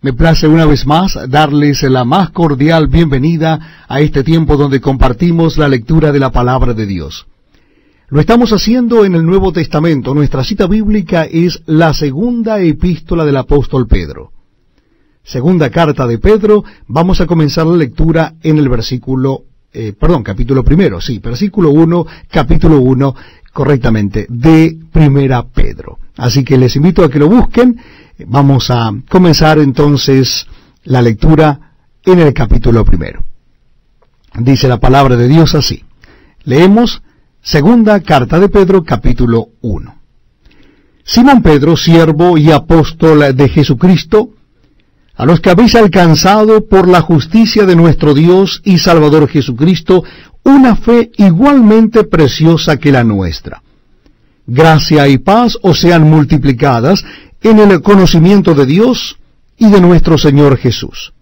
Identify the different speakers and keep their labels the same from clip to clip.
Speaker 1: Me place una vez más darles la más cordial bienvenida a este tiempo donde compartimos la lectura de la Palabra de Dios. Lo estamos haciendo en el Nuevo Testamento. Nuestra cita bíblica es la segunda epístola del apóstol Pedro. Segunda carta de Pedro. Vamos a comenzar la lectura en el capítulo primero, versículo 1, capítulo 1, correctamente, de Primera Pedro. Así que les invito a que lo busquen. Vamos a comenzar entonces la lectura en el capítulo primero. Dice la palabra de Dios así. Leemos segunda carta de Pedro, capítulo 1. Simón Pedro, siervo y apóstol de Jesucristo, a los que habéis alcanzado por la justicia de nuestro Dios y Salvador Jesucristo una fe igualmente preciosa que la nuestra. Gracia y paz os sean multiplicadas en el conocimiento de Dios y de nuestro Señor Jesús.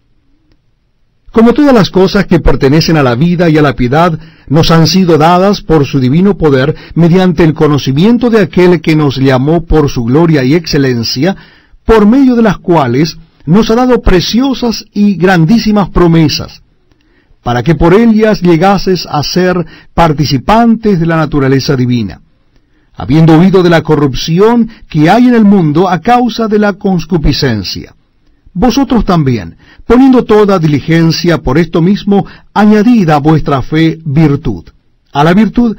Speaker 1: Como todas las cosas que pertenecen a la vida y a la piedad nos han sido dadas por su divino poder mediante el conocimiento de aquel que nos llamó por su gloria y excelencia, por medio de las cuales nos ha dado preciosas y grandísimas promesas, para que por ellas llegases a ser participantes de la naturaleza divina, habiendo huido de la corrupción que hay en el mundo a causa de la concupiscencia. Vosotros también, poniendo toda diligencia por esto mismo, añadid a vuestra fe virtud, a la virtud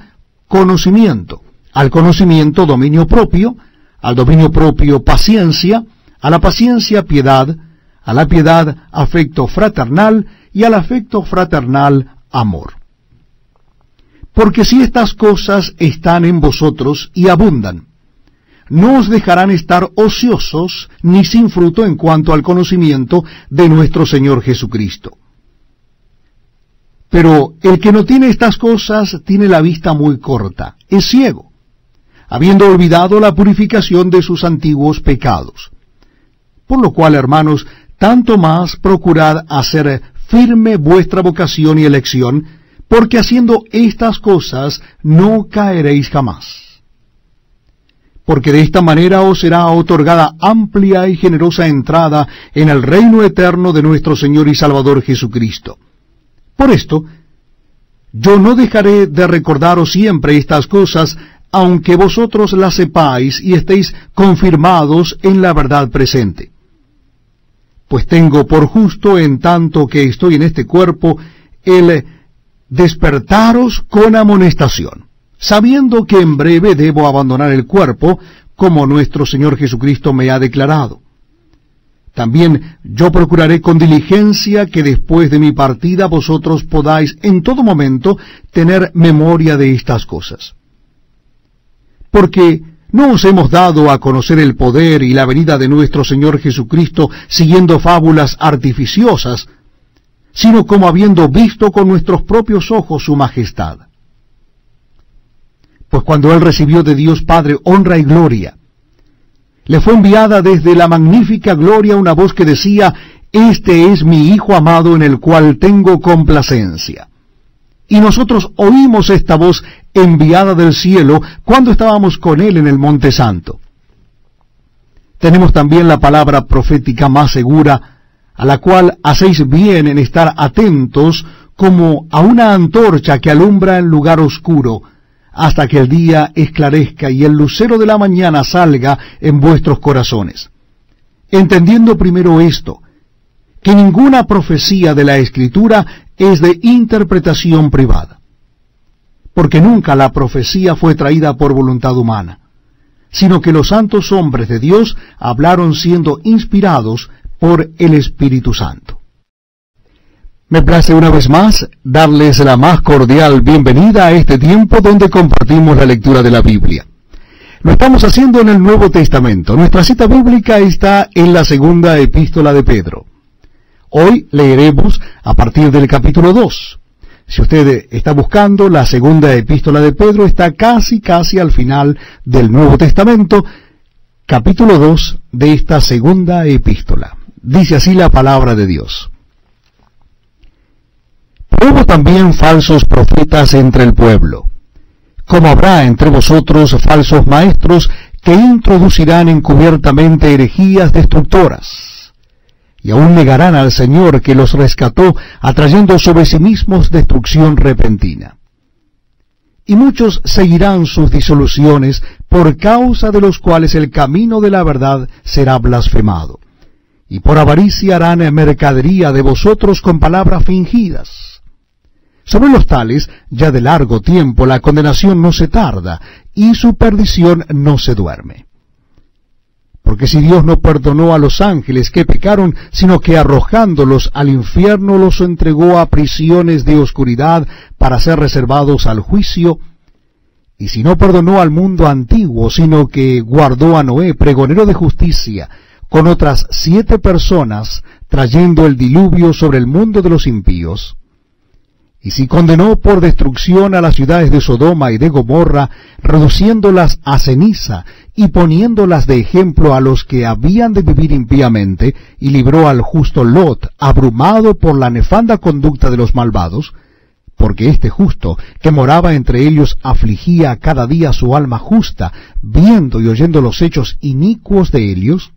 Speaker 1: conocimiento, al conocimiento dominio propio, al dominio propio paciencia, a la paciencia piedad, a la piedad afecto fraternal y al afecto fraternal amor. Porque si estas cosas están en vosotros y abundan, no os dejarán estar ociosos ni sin fruto en cuanto al conocimiento de nuestro Señor Jesucristo. Pero el que no tiene estas cosas tiene la vista muy corta, es ciego, habiendo olvidado la purificación de sus antiguos pecados. Por lo cual, hermanos, tanto más procurad hacer firme vuestra vocación y elección, porque haciendo estas cosas no caeréis jamás. Porque de esta manera os será otorgada amplia y generosa entrada en el reino eterno de nuestro Señor y Salvador Jesucristo. Por esto, yo no dejaré de recordaros siempre estas cosas, aunque vosotros las sepáis y estéis confirmados en la verdad presente. Pues tengo por justo, en tanto que estoy en este cuerpo, el despertaros con amonestación, sabiendo que en breve debo abandonar el cuerpo, como nuestro Señor Jesucristo me ha declarado. También yo procuraré con diligencia que después de mi partida vosotros podáis en todo momento tener memoria de estas cosas. Porque no os hemos dado a conocer el poder y la venida de nuestro Señor Jesucristo siguiendo fábulas artificiosas, sino como habiendo visto con nuestros propios ojos su majestad. Pues cuando Él recibió de Dios Padre honra y gloria, le fue enviada desde la magnífica gloria una voz que decía: Este es mi Hijo amado en el cual tengo complacencia. Y nosotros oímos esta voz enviada del cielo cuando estábamos con Él en el Monte Santo. Tenemos también la palabra profética más segura, a la cual hacéis bien en estar atentos como a una antorcha que alumbra en lugar oscuro, hasta que el día esclarezca y el lucero de la mañana salga en vuestros corazones. Entendiendo primero esto, que ninguna profecía de la Escritura es de interpretación privada, porque nunca la profecía fue traída por voluntad humana, sino que los santos hombres de Dios hablaron siendo inspirados por el Espíritu Santo. Me place una vez más darles la más cordial bienvenida a este tiempo donde compartimos la lectura de la Biblia. Lo estamos haciendo en el Nuevo Testamento. Nuestra cita bíblica está en la segunda epístola de Pedro. Hoy leeremos a partir del capítulo 2. Si usted está buscando, la segunda epístola de Pedro está casi al final del Nuevo Testamento, capítulo 2 de esta segunda epístola. Dice así la palabra de Dios. Hubo también falsos profetas entre el pueblo, como habrá entre vosotros falsos maestros que introducirán encubiertamente herejías destructoras, y aún negarán al Señor que los rescató, atrayendo sobre sí mismos destrucción repentina. Y muchos seguirán sus disoluciones, por causa de los cuales el camino de la verdad será blasfemado. Y por avaricia harán mercadería de vosotros con palabras fingidas. Sobre los tales, ya de largo tiempo la condenación no se tarda, y su perdición no se duerme. Porque si Dios no perdonó a los ángeles que pecaron, sino que arrojándolos al infierno los entregó a prisiones de oscuridad para ser reservados al juicio, y si no perdonó al mundo antiguo, sino que guardó a Noé, pregonero de justicia, con otras 7 personas, trayendo el diluvio sobre el mundo de los impíos, y si condenó por destrucción a las ciudades de Sodoma y de Gomorra, reduciéndolas a ceniza y poniéndolas de ejemplo a los que habían de vivir impíamente, y libró al justo Lot, abrumado por la nefanda conducta de los malvados, porque este justo, que moraba entre ellos, afligía cada día su alma justa, viendo y oyendo los hechos inicuos de ellos.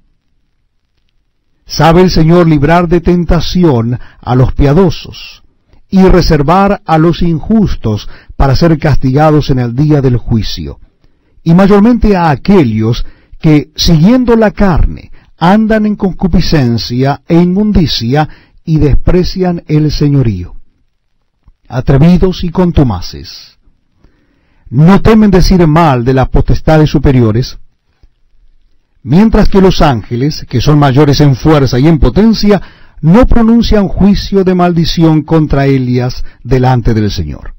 Speaker 1: Sabe el Señor librar de tentación a los piadosos, y reservar a los injustos para ser castigados en el día del juicio, y mayormente a aquellos que, siguiendo la carne, andan en concupiscencia e inmundicia, y desprecian el señorío. Atrevidos y contumaces, no temen decir mal de las potestades superiores, mientras que los ángeles, que son mayores en fuerza y en potencia, no pronuncian juicio de maldición contra Elias delante del Señor.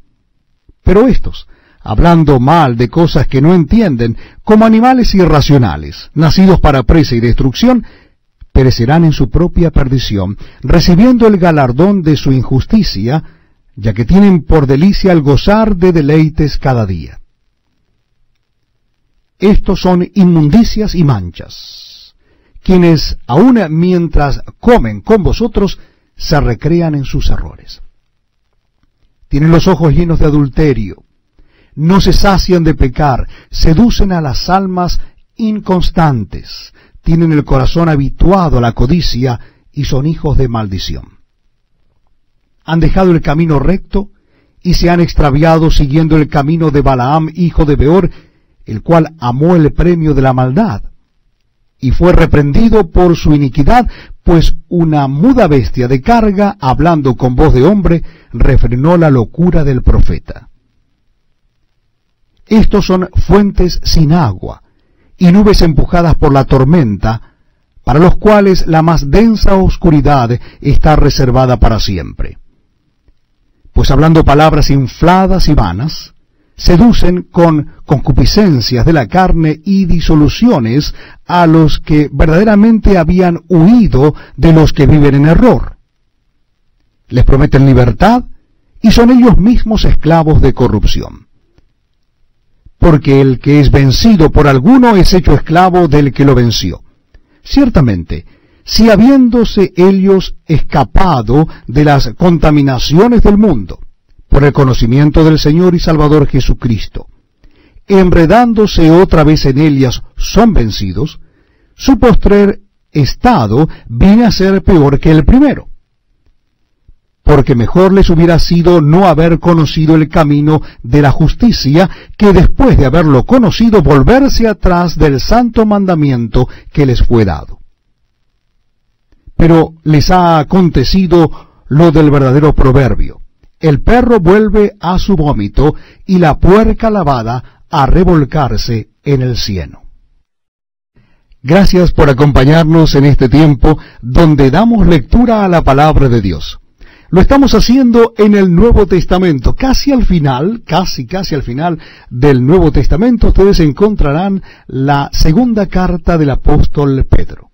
Speaker 1: Pero estos, hablando mal de cosas que no entienden, como animales irracionales, nacidos para presa y destrucción, perecerán en su propia perdición, recibiendo el galardón de su injusticia, ya que tienen por delicia el gozar de deleites cada día. Estos son inmundicias y manchas, quienes aun mientras comen con vosotros se recrean en sus errores. Tienen los ojos llenos de adulterio, no se sacian de pecar, seducen a las almas inconstantes, tienen el corazón habituado a la codicia y son hijos de maldición. Han dejado el camino recto y se han extraviado siguiendo el camino de Balaam, hijo de Beor, el cual amó el premio de la maldad, y fue reprendido por su iniquidad, pues una muda bestia de carga, hablando con voz de hombre, refrenó la locura del profeta. Estos son fuentes sin agua, y nubes empujadas por la tormenta, para los cuales la más densa oscuridad está reservada para siempre. Pues hablando palabras infladas y vanas, seducen con concupiscencias de la carne y disoluciones a los que verdaderamente habían huido de los que viven en error. Les prometen libertad y son ellos mismos esclavos de corrupción. Porque el que es vencido por alguno es hecho esclavo del que lo venció. Ciertamente, si habiéndose ellos escapado de las contaminaciones del mundo, por el conocimiento del Señor y Salvador Jesucristo, enredándose otra vez en ellas, son vencidos, su postrer estado viene a ser peor que el primero. Porque mejor les hubiera sido no haber conocido el camino de la justicia, que después de haberlo conocido volverse atrás del santo mandamiento que les fue dado. Pero les ha acontecido lo del verdadero proverbio: el perro vuelve a su vómito y la puerca lavada a revolcarse en el cieno. Gracias por acompañarnos en este tiempo donde damos lectura a la palabra de Dios. Lo estamos haciendo en el Nuevo Testamento. Casi al final del Nuevo Testamento ustedes encontrarán la segunda carta del apóstol Pedro.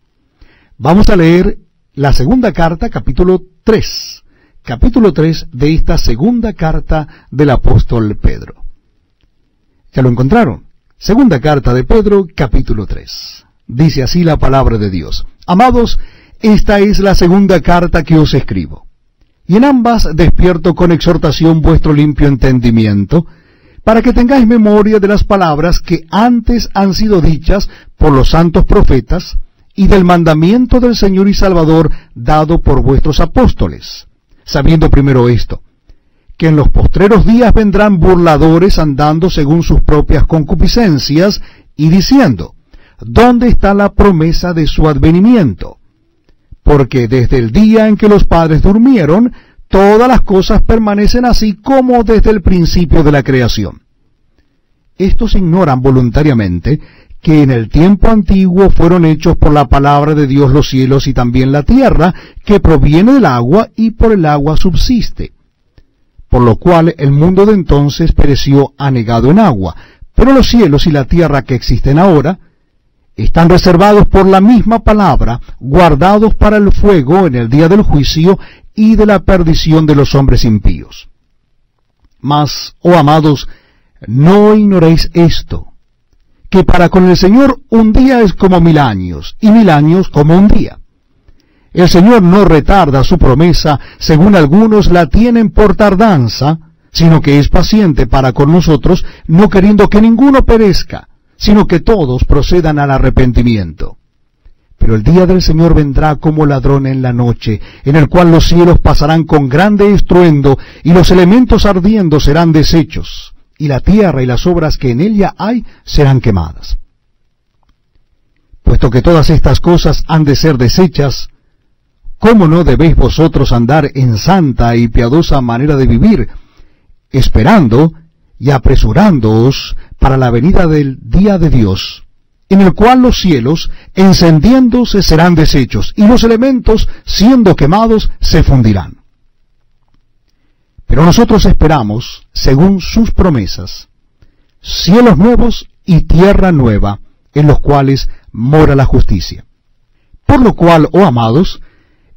Speaker 1: Vamos a leer la segunda carta, capítulo 3 de esta segunda carta del apóstol Pedro. ¿Ya lo encontraron? Segunda carta de Pedro, capítulo 3. Dice así la palabra de Dios: Amados, esta es la segunda carta que os escribo, y en ambas despierto con exhortación vuestro limpio entendimiento, para que tengáis memoria de las palabras que antes han sido dichas por los santos profetas, y del mandamiento del Señor y Salvador dado por vuestros apóstoles, sabiendo primero esto, que en los postreros días vendrán burladores andando según sus propias concupiscencias y diciendo, ¿dónde está la promesa de su advenimiento? Porque desde el día en que los padres durmieron, todas las cosas permanecen así como desde el principio de la creación. Estos ignoran voluntariamente que en el tiempo antiguo fueron hechos por la palabra de Dios los cielos y también la tierra, que proviene del agua y por el agua subsiste. Por lo cual el mundo de entonces pereció anegado en agua, pero los cielos y la tierra que existen ahora están reservados por la misma palabra, guardados para el fuego en el día del juicio y de la perdición de los hombres impíos. Mas, oh amados, no ignoréis esto, que para con el Señor un día es como 1000 años, y 1000 años como un día. El Señor no retarda su promesa, según algunos la tienen por tardanza, sino que es paciente para con nosotros, no queriendo que ninguno perezca, sino que todos procedan al arrepentimiento. Pero el día del Señor vendrá como ladrón en la noche, en el cual los cielos pasarán con grande estruendo, y los elementos ardiendo serán deshechos, y la tierra y las obras que en ella hay serán quemadas. Puesto que todas estas cosas han de ser deshechas, ¿cómo no debéis vosotros andar en santa y piadosa manera de vivir, esperando y apresurándoos para la venida del día de Dios, en el cual los cielos, encendiéndose, serán deshechos, y los elementos, siendo quemados, se fundirán? Pero nosotros esperamos, según sus promesas, cielos nuevos y tierra nueva, en los cuales mora la justicia. Por lo cual, oh amados,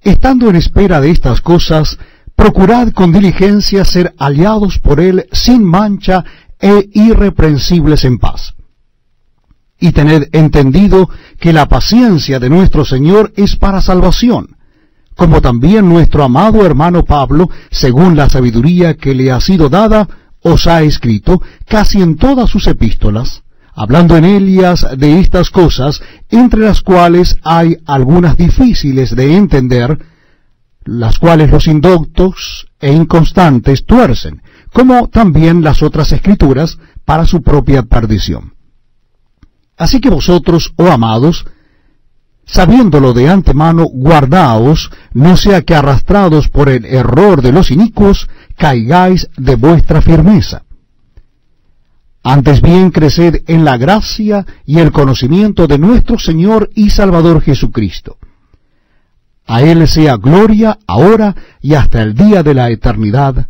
Speaker 1: estando en espera de estas cosas, procurad con diligencia ser hallados por Él sin mancha e irreprensibles en paz. Y tened entendido que la paciencia de nuestro Señor es para salvación, como también nuestro amado hermano Pablo, según la sabiduría que le ha sido dada, os ha escrito casi en todas sus epístolas, hablando en ellas de estas cosas, entre las cuales hay algunas difíciles de entender, las cuales los indoctos e inconstantes tuercen, como también las otras escrituras, para su propia perdición. Así que vosotros, oh amados, sabiéndolo de antemano, guardaos, no sea que arrastrados por el error de los inicuos, caigáis de vuestra firmeza. Antes bien creced en la gracia y el conocimiento de nuestro Señor y Salvador Jesucristo. A Él sea gloria ahora y hasta el día de la eternidad.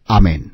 Speaker 1: Amén.